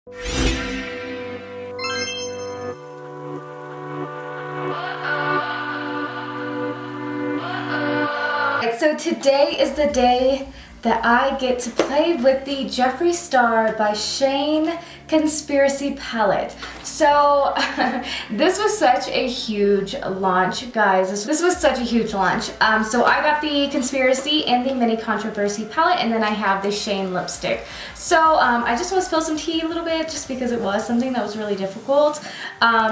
So today is the day that I get to play with the Jeffree Star by Shane Conspiracy palette. So this was such a huge launch, guys. This was such a huge launch. So I got the Conspiracy and the Mini Controversy palette, and then I have the Shane lipstick. So I just want to spill some tea a little bit just because it was something that was really difficult.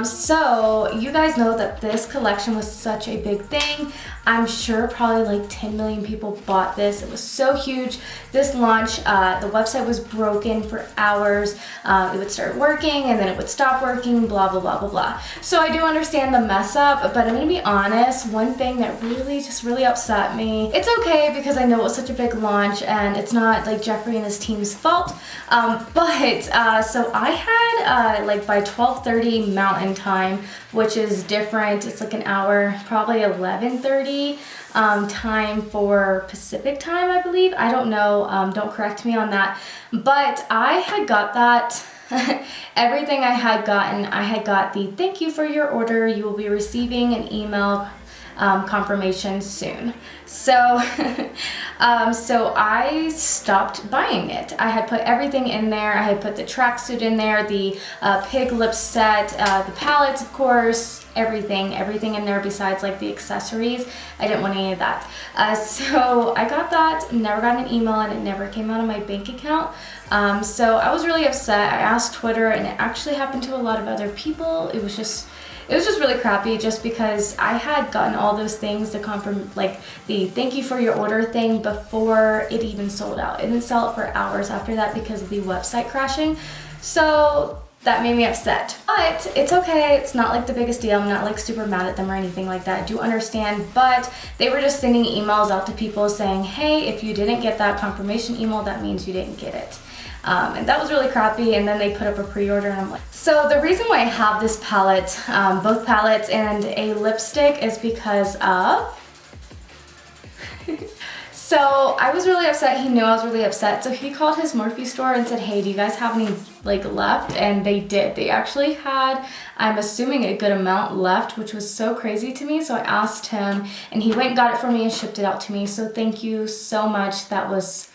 So you guys know that this collection was such a big thing. I'm sure probably like 10 million people bought this. It was so huge. This launch, the website was broken for hours. It would start working and then it would stop working, blah, blah, blah, blah, blah. So I do understand the mess up, but I'm gonna be honest, one thing that really upset me, it's okay because I know it was such a big launch and it's not like Jeffree and his team's fault, so I had like by 12:30 Mountain Time, which is different, it's like an hour, probably 11:30 time for Pacific time, I believe. I don't know, don't correct me on that, but I had got that. Everything I had got the thank you for your order, you will be receiving an email confirmation soon. So so I stopped buying it. I had put everything in there. I had put the tracksuit in there, the pig lip set, the palettes, of course, everything in there besides like the accessories. I didn't want any of that. So I got that, never got an email, and it never came out of my bank account. So I was really upset. I asked Twitter, and it actually happened to a lot of other people. It was just really crappy just because I had gotten all those things to confirm, like the thank you for your order thing, before it even sold out. It didn't sell it for hours after that because of the website crashing. So that made me upset, but it's okay. It's not like the biggest deal. I'm not like super mad at them or anything like that. I do understand, but they were just sending emails out to people saying, hey, if you didn't get that confirmation email, that means you didn't get it. And that was really crappy, and then they put up a pre-order, and I'm like, so the reason why I have this palette, both palettes and a lipstick, is because of so I was really upset. He knew I was really upset, so he called his Morphe store and said, hey, do you guys have any like left? And they did. They actually had, I'm assuming, a good amount left, which was so crazy to me. So I asked him, and he went and got it for me and shipped it out to me. So thank you so much. That was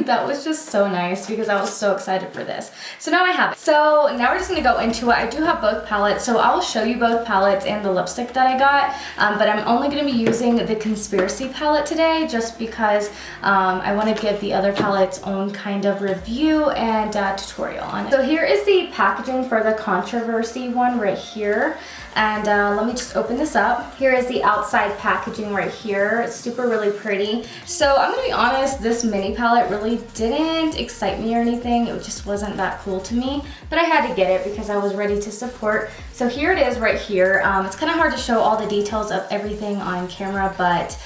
that was just so nice because I was so excited for this. So now I have it. So now we're just gonna go into it. I do have both palettes, so I'll show you both palettes and the lipstick that I got, but I'm only gonna be using the Conspiracy palette today just because I wanna give the other palette's own kind of review and tutorial on it. So here is the packaging for the Controversy one right here. And let me just open this up. Here is the outside packaging right here. It's really pretty. So I'm gonna be honest, this mini palette really didn't excite me or anything. It just wasn't that cool to me, but I had to get it because I was ready to support. So here it is right here. It's kind of hard to show all the details of everything on camera, but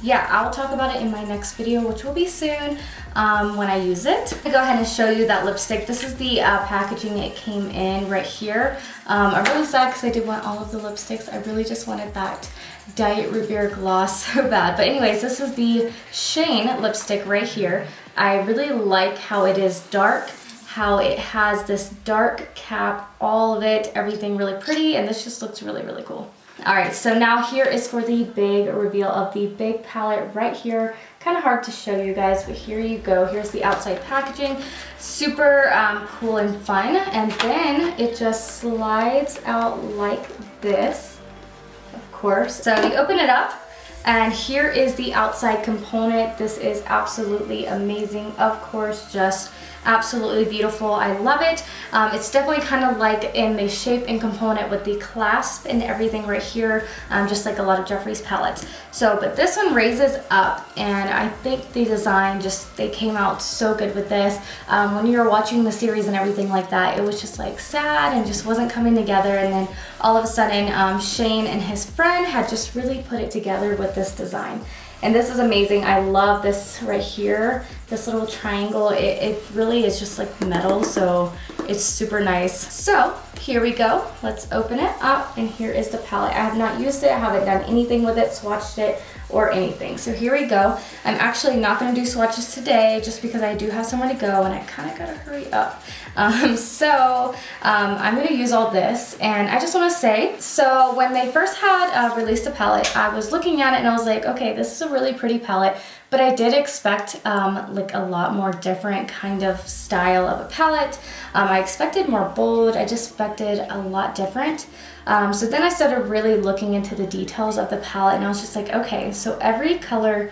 yeah, I'll talk about it in my next video, which will be soon when I use it. I'll go ahead and show you that lipstick. This is the packaging it came in right here. I'm really sad because I did want all of the lipsticks. I really just wanted that Diet Root Beer gloss so bad. But anyways, this is the Shane lipstick right here. I really like how it is dark, how it has this dark cap, all of it, everything really pretty, and this just looks really cool. Alright, so now here is for the big reveal of the big palette right here. Kind of hard to show you guys, but here you go. Here's the outside packaging. Super cool and fun. And then it just slides out like this, of course. So you open it up, and here is the outside component. This is absolutely amazing. Of course, just absolutely beautiful. I love it. It's definitely kind of like in the shape and component with the clasp and everything right here, just like a lot of Jeffree's palettes. So, but this one raises up, and I think the design they came out so good with this. When you were watching the series and everything like that, it was just like sad and just wasn't coming together, and then all of a sudden Shane and his friend had just really put it together with this design. And this is amazing. I love this right here, this little triangle. It really is just like metal, so it's super nice. So here we go. Let's open it up, and here is the palette. I have not used it. I haven't done anything with it, swatched it, or anything. So here we go. I'm actually not gonna do swatches today just because I do have somewhere to go and I kind of gotta hurry up. I'm gonna use all this, and I just wanna say, so when they first had released the palette, I was looking at it and I was like, okay, this is a really pretty palette, but I did expect like a lot more different kind of style of a palette. I expected more bold, I just expected a lot different. So then I started really looking into the details of the palette, and I was just like, okay, so every color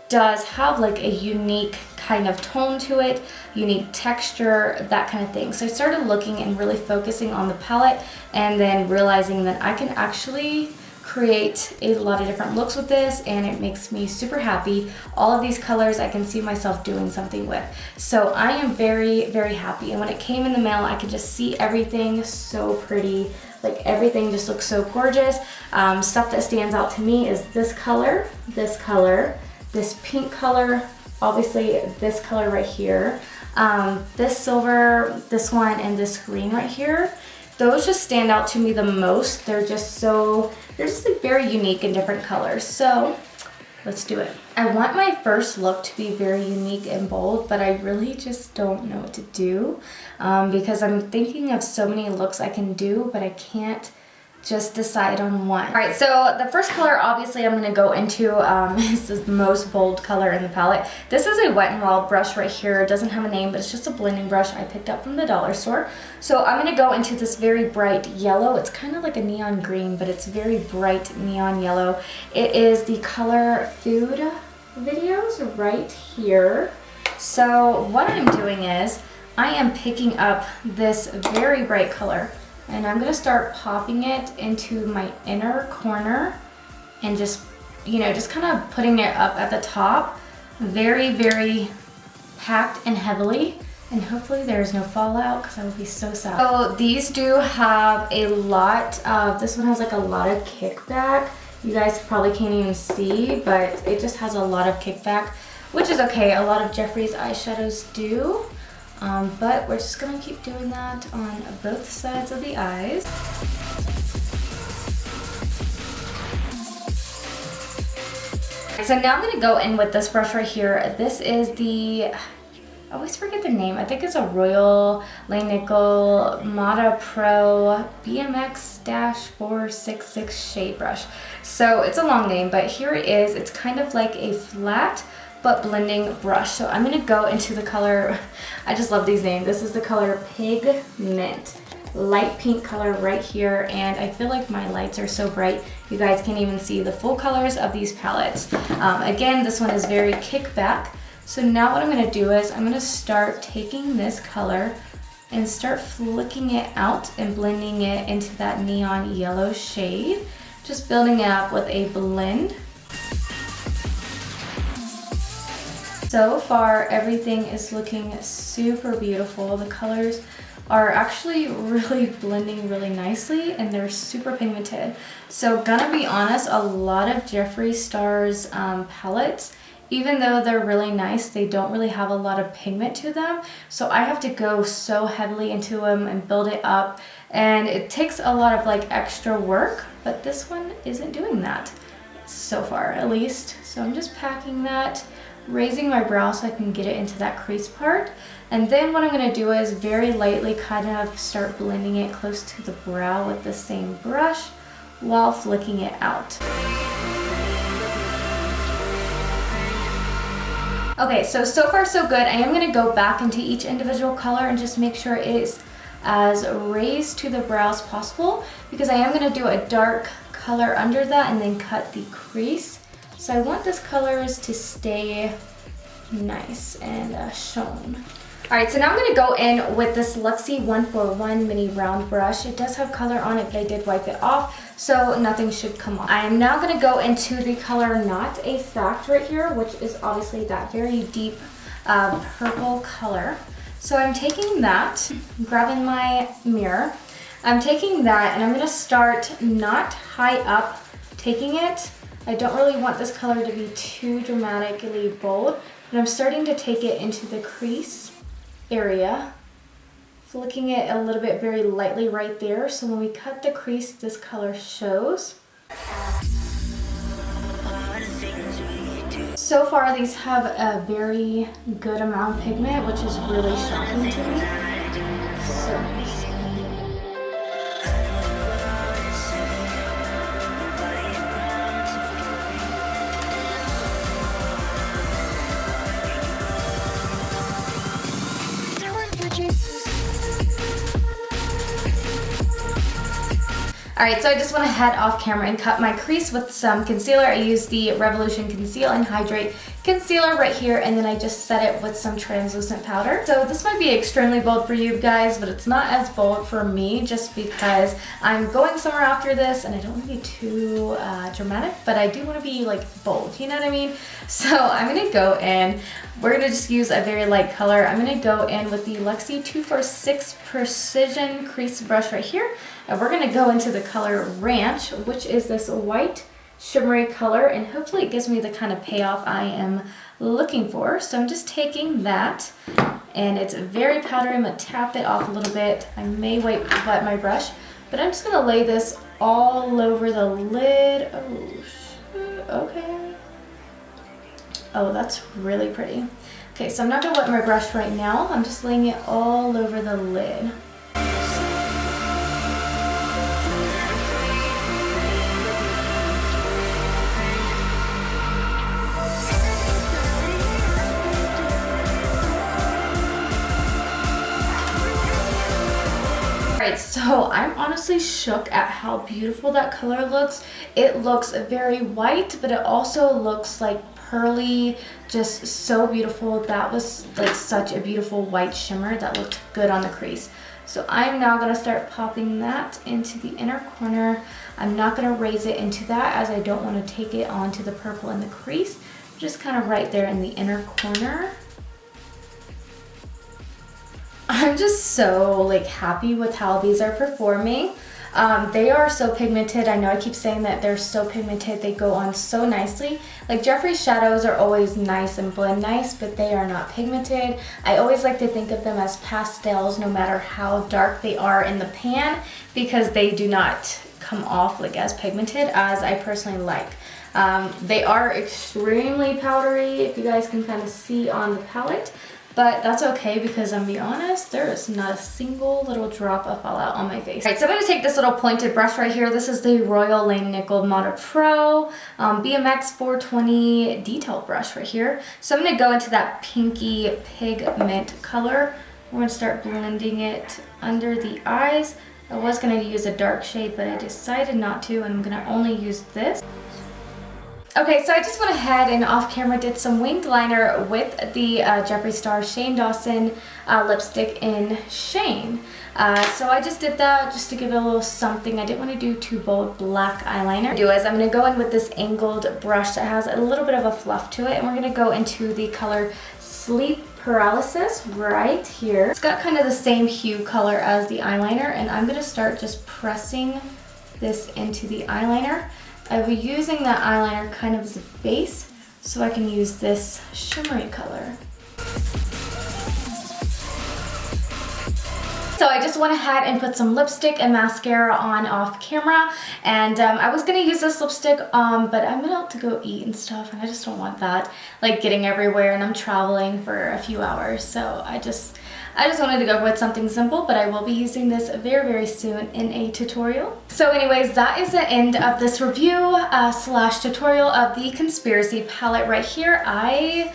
does have like a unique kind of tone to it, unique texture, that kind of thing. So I started looking and really focusing on the palette, and then realizing that I can actually create a lot of different looks with this, and it makes me super happy. All of these colors I can see myself doing something with. So I am very, very happy. And when it came in the mail, I could just see everything so pretty. Like everything just looks so gorgeous. Stuff that stands out to me is this color, this pink color, obviously this color right here, this silver, this one, and this green right here. Those just stand out to me the most. They're just like very unique and different colors. So let's do it. I want my first look to be very unique and bold, but I really just don't know what to do because I'm thinking of so many looks I can do, but I can't just decide on one. All right, so the first color obviously I'm gonna go into is the most bold color in the palette. This is a Wet n Wild brush right here. It doesn't have a name, but it's just a blending brush I picked up from the dollar store. So I'm gonna go into this very bright yellow. It's kind of like a neon green, but it's very bright neon yellow. It is the color Food Videos right here. So what I'm doing is I am picking up this very bright color, and I'm gonna start popping it into my inner corner and just, you know, just kind of putting it up at the top, very, very packed and heavily. And hopefully there's no fallout because I would be so sad. So these do have a lot of, this one has like a lot of kickback. You guys probably can't even see, but it just has a lot of kickback, which is okay. A lot of Jeffree's eyeshadows do. But we're just gonna keep doing that on both sides of the eyes. So now I'm gonna go in with this brush right here. This is the, I always forget the name. I think it's a Royal Langnickel Mata Pro BMX-466 shade brush. So it's a long name, but here it is. It's kind of like a flat but blending brush. So I'm gonna go into the color, I just love these names. This is the color Pigment, light pink color right here. And I feel like my lights are so bright, you guys can't even see the full colors of these palettes. Again, this one is very kickback. So now what I'm gonna do is I'm gonna start taking this color and start flicking it out and blending it into that neon yellow shade. Just building it up with a blend. So far, everything is looking super beautiful. The colors are actually really blending really nicely, and they're super pigmented. So gonna be honest, a lot of Jeffree Star's palettes, even though they're really nice, they don't really have a lot of pigment to them. So I have to go so heavily into them and build it up, and it takes a lot of like extra work, but this one isn't doing that so far, at least. So I'm just packing that, raising my brow so I can get it into that crease part. And then what I'm gonna do is very lightly kind of start blending it close to the brow with the same brush while flicking it out. Okay, so far so good. I am gonna go back into each individual color and just make sure it is as raised to the brow as possible, because I am gonna do a dark color under that and then cut the crease. So I want this colors to stay nice and shown. All right, so now I'm gonna go in with this Luxie 141 mini round brush. It does have color on it, but I did wipe it off, so nothing should come off. I am now gonna go into the color Not a Fact right here, which is obviously that very deep purple color. So I'm taking that, grabbing my mirror. I'm taking that and I'm gonna start not high up taking it. I don't really want this color to be too dramatically bold, but I'm starting to take it into the crease area, flicking it a little bit very lightly right there, so when we cut the crease, this color shows. So far these have a very good amount of pigment, which is really shocking to me. So. Alright, so I just went ahead off camera and cut my crease with some concealer. I used the Revolution Conceal and Hydrate concealer right here, and then I just set it with some translucent powder. So this might be extremely bold for you guys, but it's not as bold for me just because I'm going somewhere after this and I don't want to be too dramatic, but I do want to be like bold, you know what I mean? So I'm going to go in, we're going to just use a very light color. I'm going to go in with the Luxie 246 Precision Crease Brush right here. And we're going to go into the color Ranch, which is this white shimmery color, and hopefully it gives me the kind of payoff I am looking for. So I'm just taking that, and it's very powdery. I'm going to tap it off a little bit. I may wet my brush, but I'm just going to lay this all over the lid. Oh, shoot. Okay. Oh, that's really pretty. Okay, so I'm not going to wet my brush right now. I'm just laying it all over the lid. Alright, so I'm honestly shook at how beautiful that color looks. It looks very white, but it also looks like pearly, just so beautiful. That was like such a beautiful white shimmer that looked good on the crease. So I'm now going to start popping that into the inner corner. I'm not going to raise it into that as I don't want to take it onto the purple in the crease. Just kind of right there in the inner corner. I'm just so like happy with how these are performing. They are so pigmented. I know I keep saying that they're so pigmented. They go on so nicely. Like Jeffree shadows are always nice and blend nice, but they are not pigmented. I always like to think of them as pastels no matter how dark they are in the pan, because they do not come off like as pigmented as I personally like. They are extremely powdery, if you guys can kind of see on the palette. But that's okay because I'm being honest, there is not a single little drop of fallout on my face. Alright, so I'm going to take this little pointed brush right here. This is the Royal Lane Nickel Mono Pro BMX 420 detail brush right here. So I'm going to go into that pinky pigment color. We're going to start blending it under the eyes. I was going to use a dark shade, but I decided not to, and I'm going to only use this. Okay, so I just went ahead and off camera did some winged liner with the Jeffree Star Shane Dawson lipstick in Shane. So I just did that just to give it a little something. I didn't want to do too bold black eyeliner. What I'm going to go in with this angled brush that has a little bit of a fluff to it, and we're going to go into the color Sleep Paralysis right here. It's got kind of the same hue color as the eyeliner, and I'm going to start just pressing this into the eyeliner. I'll be using that eyeliner kind of as a base so I can use this shimmery color. So I just went ahead and put some lipstick and mascara on off camera, and I was gonna use this lipstick, but I'm about to go eat and stuff, and I just don't want that like getting everywhere, and I'm traveling for a few hours, so I just wanted to go with something simple, but I will be using this very, very soon in a tutorial. So anyways, that is the end of this review slash tutorial of the Conspiracy palette right here. I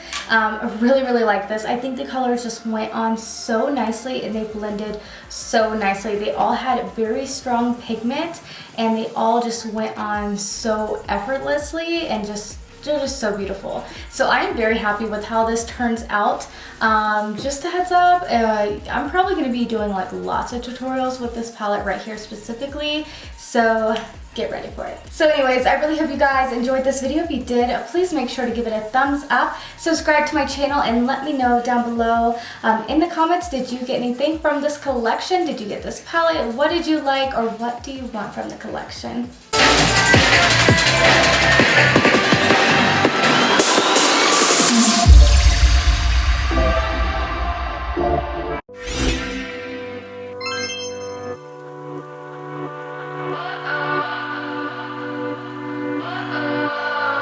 really, really like this. I think the colors just went on so nicely, and they blended so nicely. They all had very strong pigment, and they all just went on so effortlessly, and they're just so beautiful. So I am very happy with how this turns out. Just a heads up, I'm probably going to be doing like lots of tutorials with this palette right here specifically, so get ready for it. So anyways, I really hope you guys enjoyed this video. If you did, please make sure to give it a thumbs up, subscribe to my channel, and let me know down below in the comments, did you get anything from this collection? Did you get this palette? What did you like, or what do you want from the collection?